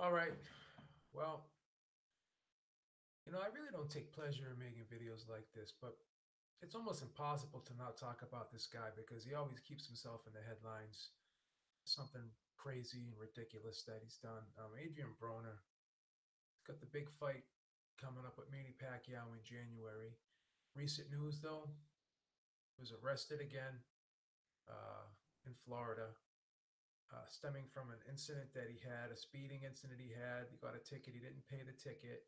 All right. Well, I really don't take pleasure in making videos like this, but it's almost impossible to not talk about this guy because he always keeps himself in the headlines. Something crazy and ridiculous that he's done. Adrien Broner got the big fight coming up with Manny Pacquiao in January. Recent news, though, he was arrested again uh, in Florida, stemming from an incident that he had, a speeding incident he had. He got a ticket. He didn't pay the ticket,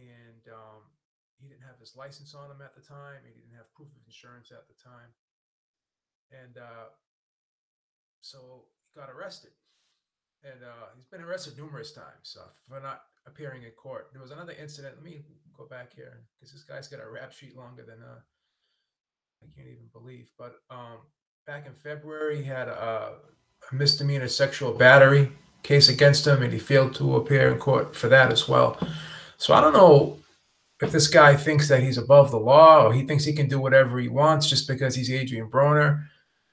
and he didn't have his license on him at the time. He didn't have proof of insurance at the time, and so he got arrested. And he's been arrested numerous times for not appearing in court. There was another incident. Let me go back here because this guy's got a rap sheet longer than I can't even believe. But back in February, he had a misdemeanor sexual battery case against him, and he failed to appear in court for that as well. So I don't know if this guy thinks that he's above the law or he thinks he can do whatever he wants just because he's Adrien Broner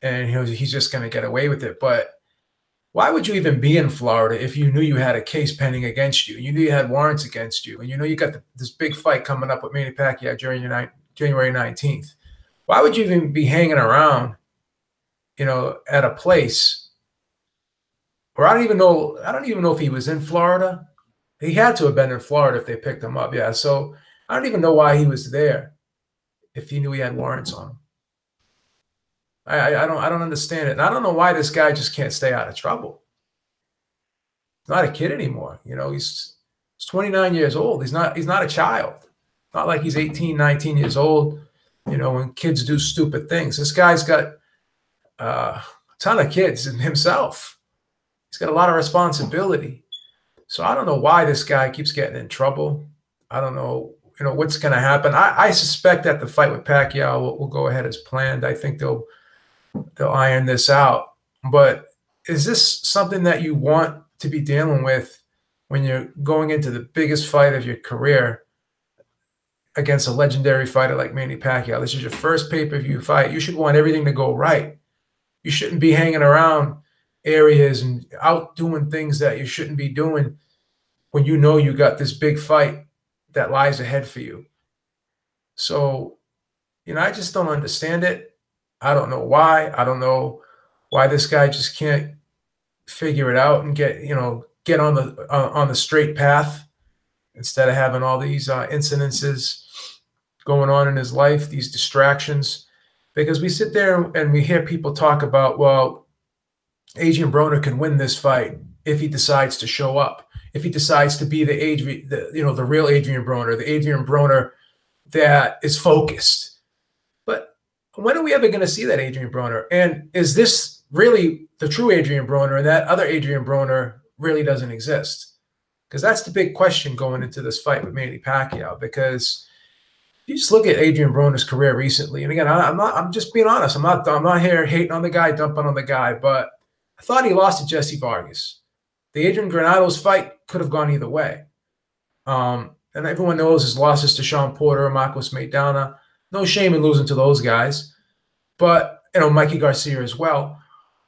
and he's just going to get away with it. But why would you even be in Florida if you knew you had a case pending against you? You knew you had warrants against you, and you know you got this big fight coming up with Manny Pacquiao during January 19th. Why would you even be hanging around, at a place where I don't even know if he was in Florida. He had to have been in Florida if they picked him up. Yeah, so I don't even know why he was there if he knew he had warrants on him. I don't understand it. And I don't know why this guy just can't stay out of trouble. He's not a kid anymore. He's 29 years old. He's not a child. Not like he's 18, 19 years old, when kids do stupid things. This guy's got a ton of kids himself. He's got a lot of responsibility. So I don't know why this guy keeps getting in trouble. I don't know, what's going to happen. I suspect that the fight with Pacquiao will go ahead as planned. I think they'll iron this out. But is this something that you want to be dealing with when you're going into the biggest fight of your career against a legendary fighter like Manny Pacquiao? This is your first pay-per-view fight. You should want everything to go right. You shouldn't be hanging around areas and out doing things that you shouldn't be doing when you know you got this big fight that lies ahead for you. So, I just don't understand it. I don't know why. I don't know why this guy just can't figure it out and get on the straight path instead of having all these incidences going on in his life, these distractions. Because we sit there and we hear people talk about, well, Adrien Broner can win this fight if he decides to show up, if he decides to be the real Adrien Broner, the Adrien Broner that is focused. But when are we ever going to see that Adrien Broner? And is this really the true Adrien Broner, and that other Adrien Broner really doesn't exist? Because that's the big question going into this fight with Manny Pacquiao. Because you just look at Adrien Broner's career recently, and again, I'm just being honest. I'm not here hating on the guy, dumping on the guy, but I thought he lost to Jesse Vargas. The Adrian Granados fight could have gone either way. And everyone knows his losses to Sean Porter and Marcos Maidana. No shame in losing to those guys. But, Mikey Garcia as well.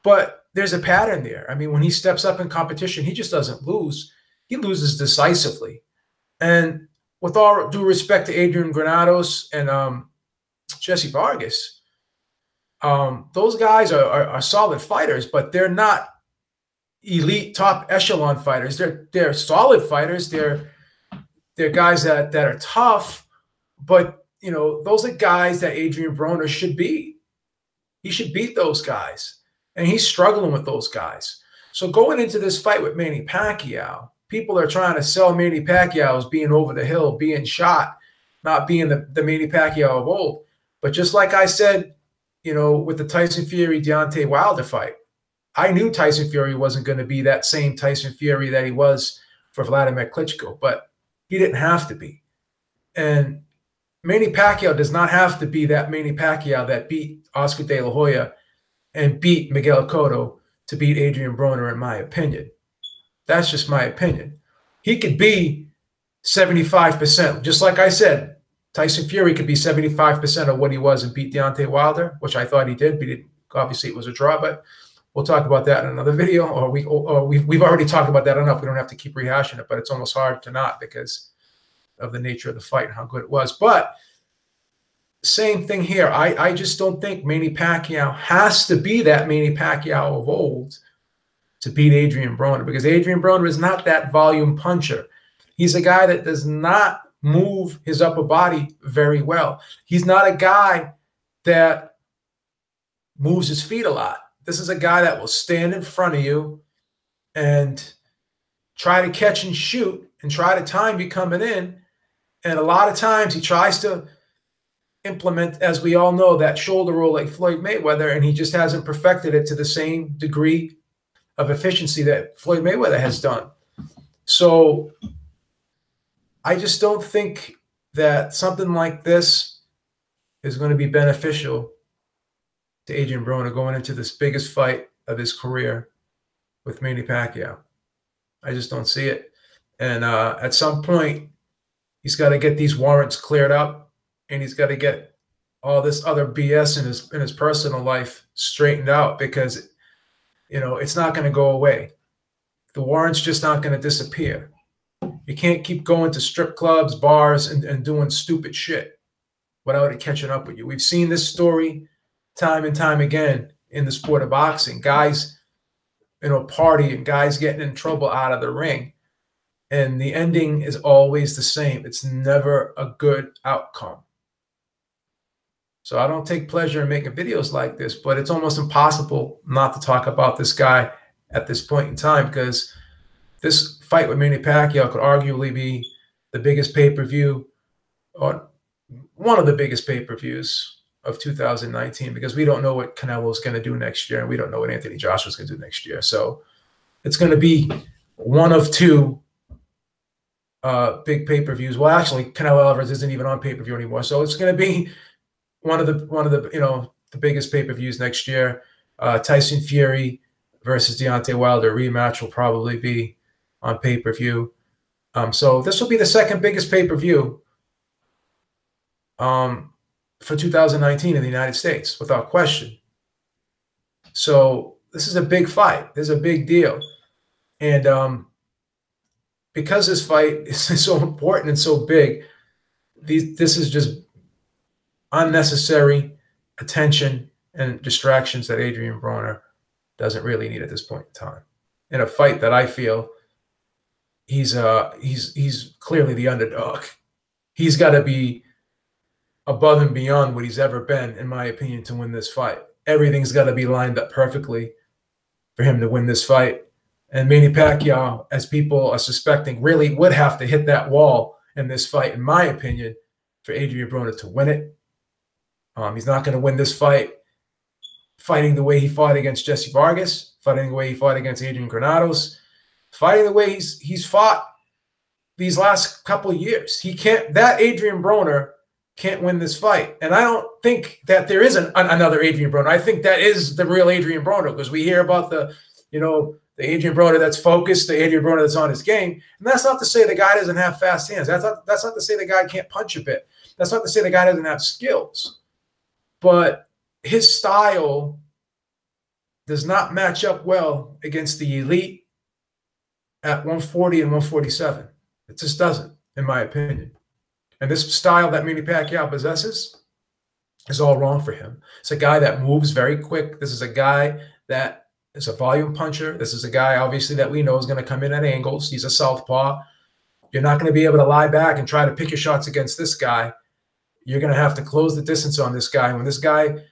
But there's a pattern there. I mean, when he steps up in competition, he just doesn't lose. He loses decisively. And with all due respect to Adrian Granados and Jesse Vargas, those guys are solid fighters, but they're not elite top echelon fighters. They're solid fighters. They're guys that are tough, but those are guys that Adrien Broner should beat. He should beat those guys, and he's struggling with those guys. So going into this fight with Manny Pacquiao, people are trying to sell Manny Pacquiao as being over the hill, being shot, not being the Manny Pacquiao of old. But just like I said, with the Tyson Fury-Deontay Wilder fight, I knew Tyson Fury wasn't going to be that same Tyson Fury that he was for Vladimir Klitschko, but he didn't have to be. And Manny Pacquiao does not have to be that Manny Pacquiao that beat Oscar De La Hoya and beat Miguel Cotto to beat Adrien Broner, in my opinion. That's just my opinion. He could be 75%. Just like I said, Tyson Fury could be 75% of what he was and beat Deontay Wilder, which I thought he did, but obviously it was a draw. But we'll talk about that in another video, or we've already talked about that enough. We don't have to keep rehashing it, but it's almost hard to not because of the nature of the fight and how good it was. But same thing here. I just don't think Manny Pacquiao has to be that Manny Pacquiao of old to beat Adrien Broner, because Adrien Broner is not that volume puncher. He's a guy that does not move his upper body very well. He's not a guy that moves his feet a lot. This is a guy that will stand in front of you and try to catch and shoot and try to time you coming in. And a lot of times he tries to implement, as we all know, that shoulder roll like Floyd Mayweather, and he just hasn't perfected it to the same degree of efficiency that Floyd Mayweather has done. So I just don't think that something like this is going to be beneficial to Adrien Broner going into this biggest fight of his career with Manny Pacquiao. I just don't see it. And at some point, he's got to get these warrants cleared up, and he's got to get all this other BS in his personal life straightened out, because it's not going to go away. The warrants just aren't going to disappear. You can't keep going to strip clubs, bars, and doing stupid shit without it catching up with you. We've seen this story time and time again in the sport of boxing. Guys, partying, guys getting in trouble out of the ring. And the ending is always the same. It's never a good outcome. So I don't take pleasure in making videos like this, but it's almost impossible not to talk about this guy at this point in time, because this fight with Manny Pacquiao could arguably be the biggest pay-per-view, or one of the biggest pay-per-views of 2019, because we don't know what Canelo is going to do next year, and we don't know what Anthony Joshua is going to do next year. So it's going to be one of two big pay-per-views. Well, actually, Canelo Alvarez isn't even on pay-per-view anymore, so it's going to be one of the the biggest pay-per-views next year. Tyson Fury versus Deontay Wilder rematch will probably be on pay-per-view. So this will be the second biggest pay-per-view for 2019 in the United States, without question. So this is a big fight. This is a big deal. And because this fight is so important and so big, this is just unnecessary attention and distractions that Adrien Broner doesn't really need at this point in time. In a fight that I feel he's clearly the underdog. He's got to be above and beyond what he's ever been, in my opinion, to win this fight. Everything's got to be lined up perfectly for him to win this fight. And Manny Pacquiao, as people are suspecting, really would have to hit that wall in this fight, in my opinion, for Adrien Broner to win it. He's not going to win this fight fighting the way he fought against Jesse Vargas, fighting the way he fought against Adrian Granados, fighting the way he's fought these last couple of years. He can't. That Adrien Broner can't win this fight. And I don't think that there is another Adrien Broner. I think that is the real Adrien Broner, because we hear about the Adrien Broner that's focused, the Adrien Broner that's on his game. And that's not to say the guy doesn't have fast hands. That's not to say the guy can't punch a bit. That's not to say the guy doesn't have skills. But his style does not match up well against the elite at 140 and 147. It just doesn't, in my opinion. And this style that Manny Pacquiao possesses is all wrong for him. It's a guy that moves very quick. This is a guy that is a volume puncher. This is a guy, obviously, that we know is going to come in at angles. He's a southpaw. You're not going to be able to lie back and try to pick your shots against this guy. You're going to have to close the distance on this guy. When this guy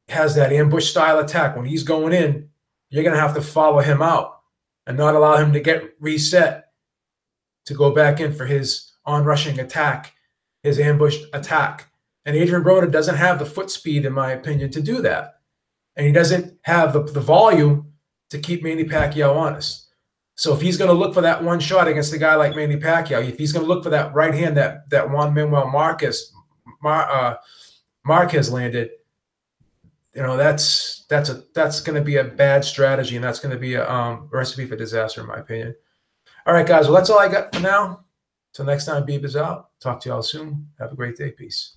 has that ambush style attack, when he's going in, you're going to have to follow him out and not allow him to get reset to go back in for his on-rushing attack, his ambushed attack. And Adrien Broner doesn't have the foot speed, in my opinion, to do that. And he doesn't have the volume to keep Manny Pacquiao honest. So if he's going to look for that one shot against a guy like Manny Pacquiao, if he's going to look for that right hand that Juan Manuel Marquez landed, that's going to be a bad strategy, and that's going to be a recipe for disaster, in my opinion. All right, guys. Well, that's all I got for now. Till next time, Beeb is out. Talk to y'all soon. Have a great day. Peace.